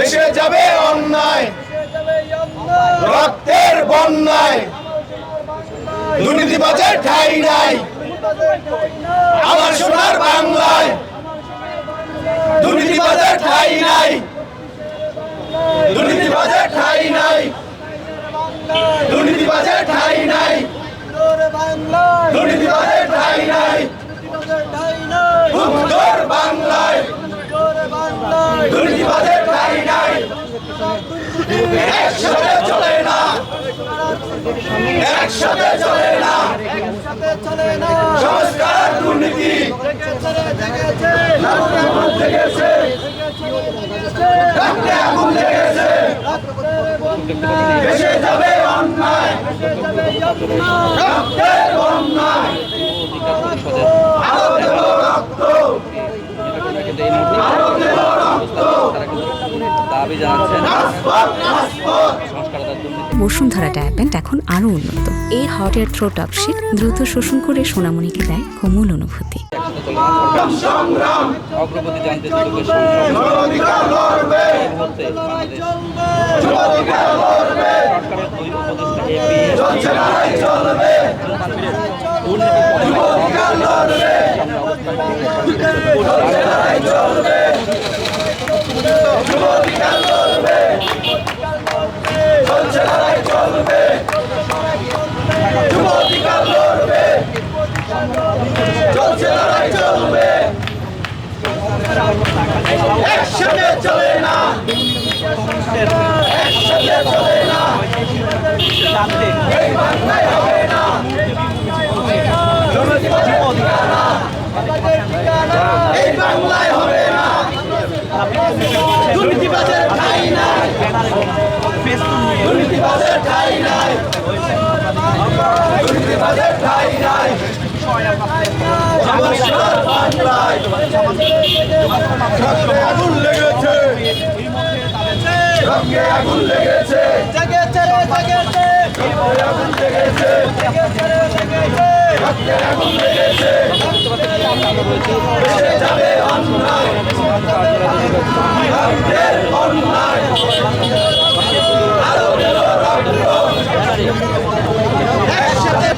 ভেসে যাবে অন্যায়, রক্তের বন্যায়, দুর্নীতিবাজের ঠাঁই নাই আমার সোনার বাংলায়, দুর্নীতিবাজের ঠাঁই নাই, দুর্নীতিবাজের ঠাঁই নাই, দুর্নীতিবাজের ঠাঁই নাই, দুর্নীতিবাজের ঠাঁই নাই, উত্তর বাংলায় দুর্নীতিবাজের ঠাঁই নাই। একসাথে চলে না, একসাথে চলে না, সংস্কার দুর্নীতি আগুন লেগেছে, রক্তে আগুন লেগেছে, ভেসে যাবে অন্যায়, রক্তের বন্যায়, আরো দেব রক্ত, আরো দেব রক্ত, দাবি জানাচ্ছেন বসুন্ধরা ডায়াপেন্ট এখন আরো উন্নত। এই hot air through top sheet দ্রুত শোষণ করে সোনামণিকে দেয় কোমল অনুভূতি। সংগ্রাম অগ্রগতি জানতে অধিকার লড়বে, অধিকার লড়বে, চলছে লড়াই চলবে, অধিকার লড়বে, চলছে লড়াই চলবে, অধিকার লড়বে, চলছে লড়াই চলবে, অধিকার লড়বে, চলছে লড়াই চলবে, একসাথে চলে না, একসাথে চলে না, এই বাংলায় হবে না, এই বাংলায় হবে না, দুর্নীতিবাজের ঠাঁই নাই, দুর্নীতিবাজের ঠাঁই নাই, দুর্নীতিবাজের ঠাঁই নাই, সংস্কার বাংলায় রক্তে আগুন লেগেছে, রক্তে আগুন লেগেছে, রক্তে আগুন লেগেছে, রক্তে আগুন লেগেছে, ভেসে যাবে অন্যায়, রক্তের বন্যায়, আরো দেব রক্ত, একসাথে